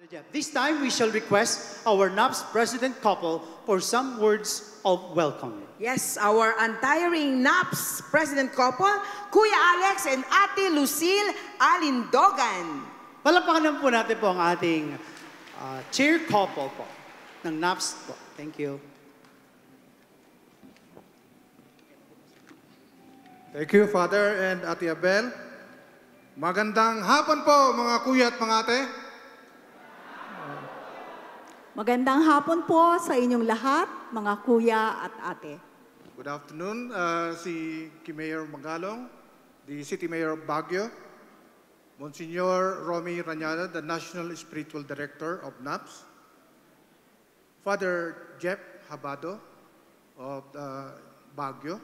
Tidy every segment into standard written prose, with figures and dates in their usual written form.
This time, we shall request our NAPS President couple for some words of welcome. Yes, our untiring NAPS President couple, Kuya Alex and Ate Lucille Alindogan. Palapakan naman po natin po ang ating chair couple po ng NAPS po. Thank you. Thank you, Father and Ate Abel. Magandang hapon po, mga kuya at mga ate. Magandang hapon po sa inyong lahat, mga kuya at ate. Good afternoon, si Mayor Magalong, the City Mayor of Baguio, Monsignor Romy Rañada, the National Spiritual Director of NAPS, Father Jeff Habado of Baguio,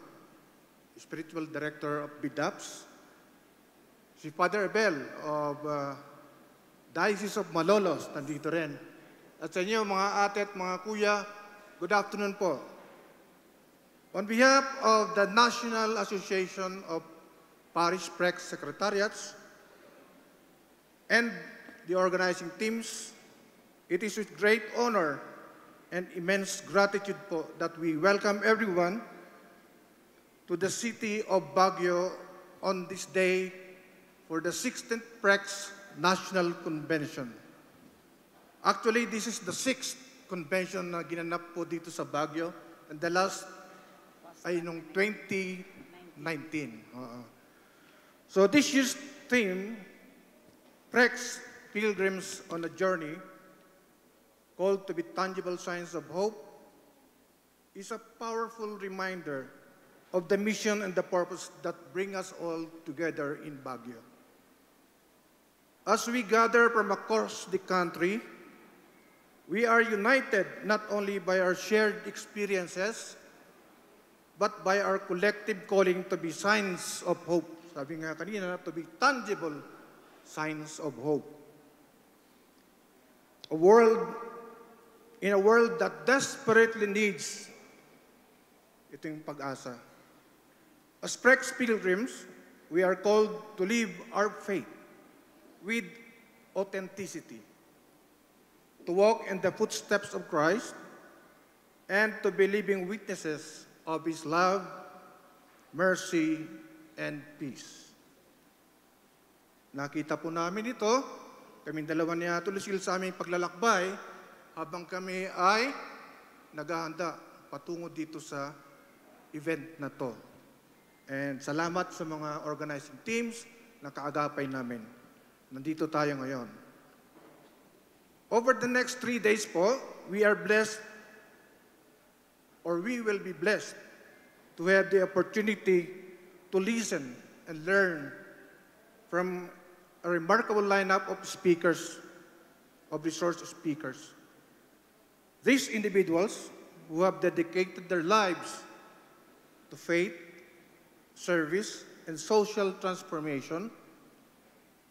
Spiritual Director of BIDAPS, si Father Abel of Diocese of Malolos, nandito rin. At sa inyo, mga ate at mga kuya, good afternoon po. On behalf of the National Association of Parish Prex Secretariats and the organizing teams, it is with great honor and immense gratitude po that we welcome everyone to the city of Baguio on this day for the 16th Prex National Convention. Actually, this is the 6th convention na ginanap po dito sa Baguio, and the last ay noong 2019. So this year's theme, Prex Pilgrims on a Journey, called to be tangible signs of hope, is a powerful reminder of the mission and the purpose that bring us all together in Baguio. As we gather from across the country, we are united not only by our shared experiences, but by our collective calling to be signs of hope. Sabi nga kanina, to be tangible signs of hope. In a world that desperately needs ito yung pag-asa. As Prex pilgrims, we are called to live our faith with authenticity, to walk in the footsteps of Christ, and to be living witnesses of His love, mercy, and peace. Nakita po namin ito, kaming dalawa ni Ate Lucille sa aming paglalakbay, habang kami ay naghahanda patungo dito sa event na to. And salamat sa mga organizing teams na kaagapay namin. Nandito tayo ngayon. Over the next 3 days po, we are blessed, or we will be blessed, to have the opportunity to listen and learn from a remarkable lineup of speakers, of resource speakers. These individuals who have dedicated their lives to faith, service, and social transformation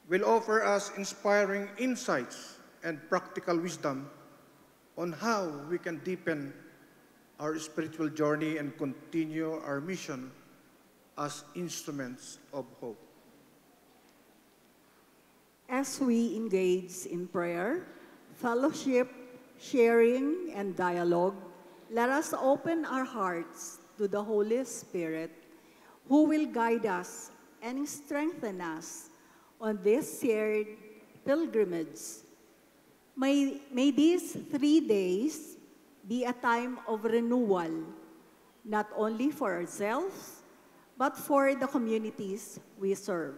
will offer us inspiring insights and practical wisdom on how we can deepen our spiritual journey and continue our mission as instruments of hope. As we engage in prayer, fellowship, sharing, and dialogue, let us open our hearts to the Holy Spirit, who will guide us and strengthen us on this shared pilgrimage. May these 3 days be a time of renewal, not only for ourselves, but for the communities we serve.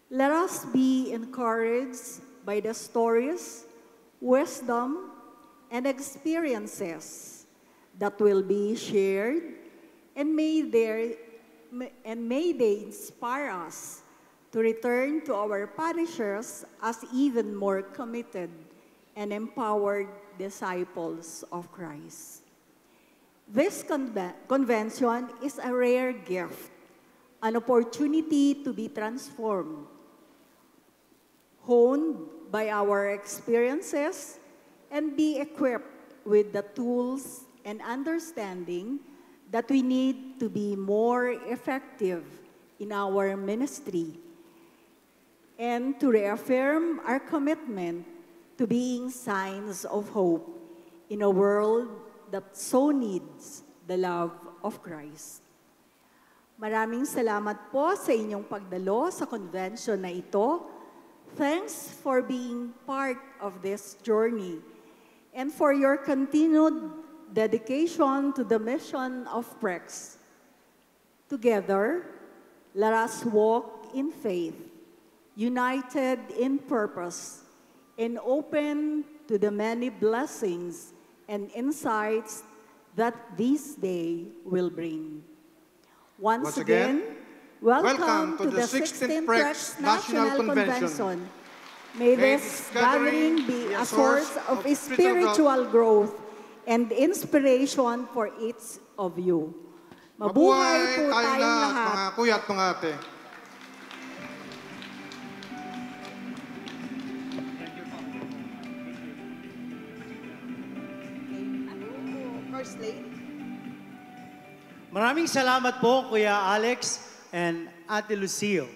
Let us be encouraged by the stories, wisdom, and experiences that will be shared, and may they inspire us to return to our parishes as even more committed and empowered disciples of Christ. This convention is a rare gift, an opportunity to be transformed, honed by our experiences, and be equipped with the tools and understanding that we need to be more effective in our ministry, and to reaffirm our commitment to being signs of hope in a world that so needs the love of Christ. Maraming salamat po sa inyong pagdalo sa convention na ito. Thanks for being part of this journey and for your continued dedication to the mission of PREX. Together, let us walk in faith, united in purpose, and open to the many blessings and insights that this day will bring. Once again, welcome to the 16th PREX National Convention. May this gathering be a source of spiritual growth and inspiration for each of you. Mabuhay po tayong lahat. Mga kuya at mga ate. First Lady. Maraming salamat po, Kuya Alex and Ate Lucille.